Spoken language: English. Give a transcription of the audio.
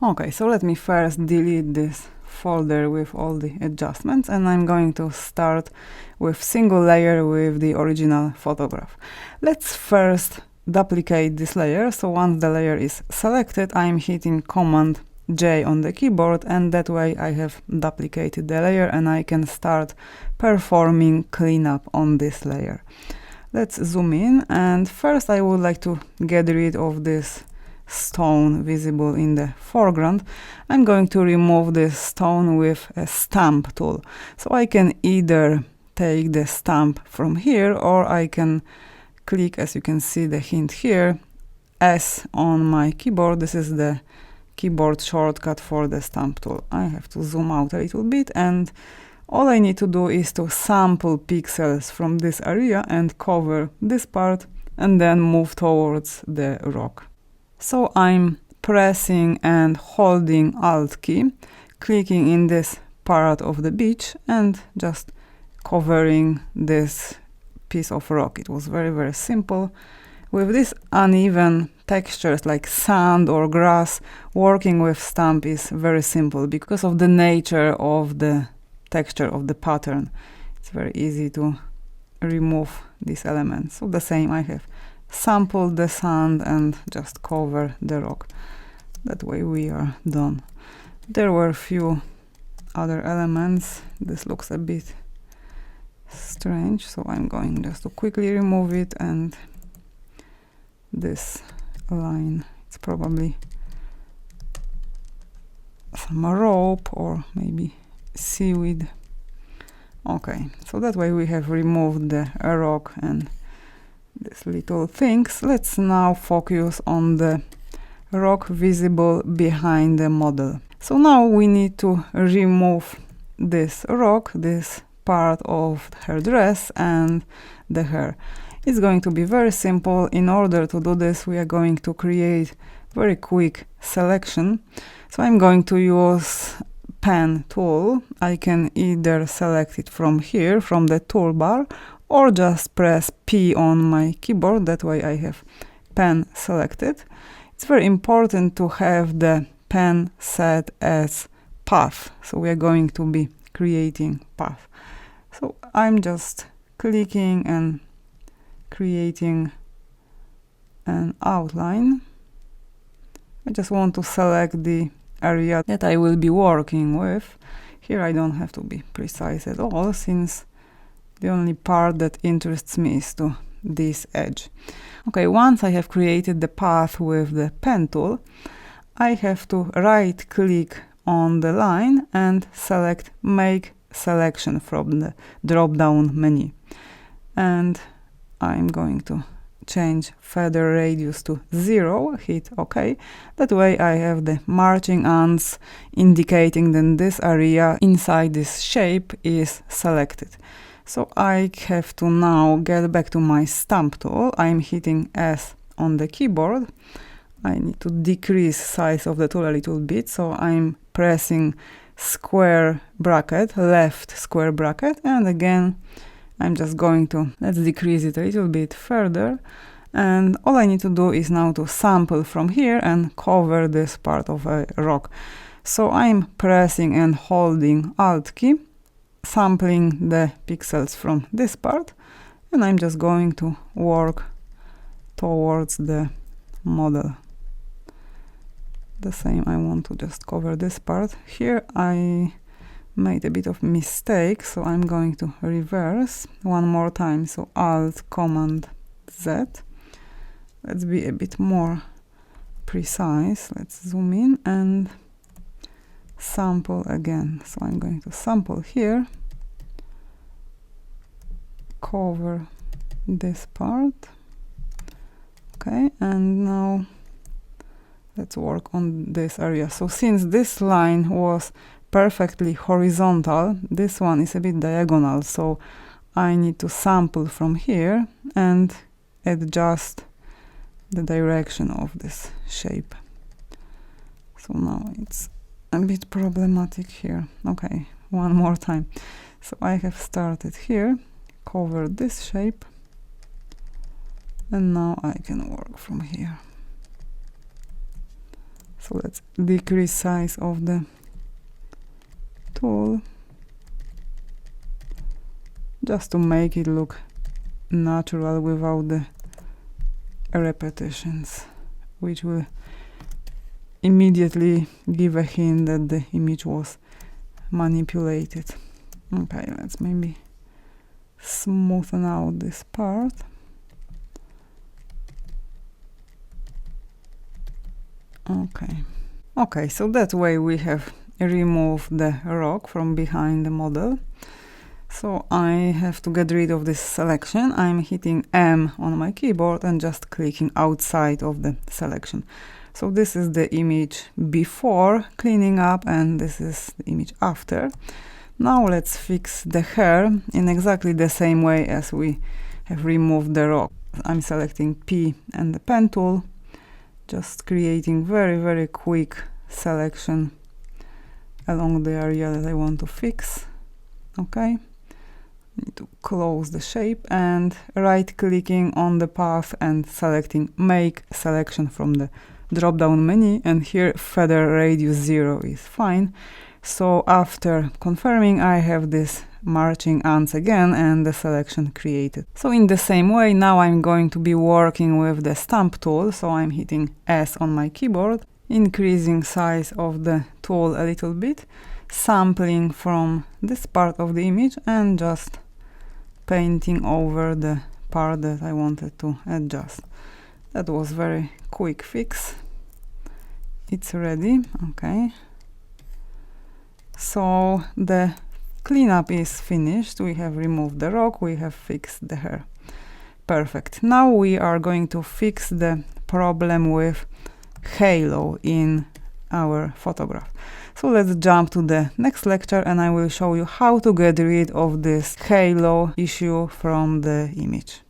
Okay, so let me first delete this folder with all the adjustments, and I'm going to start with single layer with the original photograph. Let's first duplicate this layer. So once the layer is selected, I'm hitting Command J on the keyboard, and that way I have duplicated the layer and I can start performing cleanup on this layer. Let's zoom in, and first I would like to get rid of this stone visible in the foreground. I'm going to remove this stone with a stamp tool. So I can either take the stamp from here, or I can click, as you can see the hint here, S on my keyboard. This is the keyboard shortcut for the stamp tool. I have to zoom out a little bit, and all I need to do is to sample pixels from this area and cover this part, and then move towards the rock. So I'm pressing and holding Alt key, clicking in this part of the beach and just covering this piece of rock. It was very, very simple. With these uneven textures like sand or grass, working with stamp is very simple because of the nature of the texture of the pattern. It's very easy to remove these elements. So the same, I have sampled the sand and just cover the rock. That way we are done. There were a few other elements. This looks a bit strange, so I'm going just to quickly remove it. And this line, it's probably some rope or maybe seaweed. Okay, so that way we have removed the rock and these little things. Let's now focus on the rock visible behind the model. So now we need to remove this rock, this part of her dress and the hair. It's going to be very simple. In order to do this, we are going to create very quick selection. So I'm going to use pen tool. I can either select it from here, from the toolbar, or just press P on my keyboard. That way I have pen selected. It's very important to have the pen set as path. So we are going to be creating path. So I'm just clicking and creating an outline. I just want to select the area that I will be working with. Here I don't have to be precise at all, since the only part that interests me is to this edge. Okay, once I have created the path with the pen tool, I have to right click on the line and select Make Selection from the drop down menu. And I'm going to change feather radius to 0, hit OK. That way I have the marching ants indicating that this area inside this shape is selected. So I have to now get back to my stamp tool. I'm hitting S on the keyboard. I need to decrease size of the tool a little bit, so I'm pressing square bracket, left square bracket, and again I'm just going to, let's decrease it a little bit further, and all I need to do is now to sample from here and cover this part of a rock. So I'm pressing and holding Alt key, sampling the pixels from this part, and I'm just going to work towards the model. The same, I want to just cover this part. Here I made a bit of mistake, so I'm going to reverse one more time. So Alt Command Z. Let's be a bit more precise. Let's zoom in and sample again. So I'm going to sample here, cover this part. Okay, and now let's work on this area. So since this line was perfectly horizontal, this one is a bit diagonal, so I need to sample from here and adjust the direction of this shape. So now it's a bit problematic here. Okay, one more time. So I have started here, covered this shape, and now I can work from here. So let's decrease size of the tool just to make it look natural without the repetitions, which will immediately give a hint that the image was manipulated. Okay, let's maybe smoothen out this part. Okay, so that way we have removed the rock from behind the model. So I have to get rid of this selection. I'm hitting M on my keyboard and just clicking outside of the selection. So this is the image before cleaning up, and this is the image after. Now let's fix the hair in exactly the same way as we have removed the rock. I'm selecting P and the pen tool, just creating very quick selection along the area that I want to fix. Okay. Need to close the shape and right-clicking on the path and selecting Make Selection from the drop-down menu, and here feather radius 0 is fine. So after confirming, I have this marching ants again and the selection created. So in the same way, now I'm going to be working with the stamp tool, so I'm hitting S on my keyboard, increasing size of the tool a little bit, sampling from this part of the image and just painting over the part that I wanted to adjust. That was very quick fix. It's ready. Okay. So the cleanup is finished. We have removed the rock, we have fixed the hair. Perfect. Now we are going to fix the problem with halo in our photograph. So let's jump to the next lecture and I will show you how to get rid of this halo issue from the image.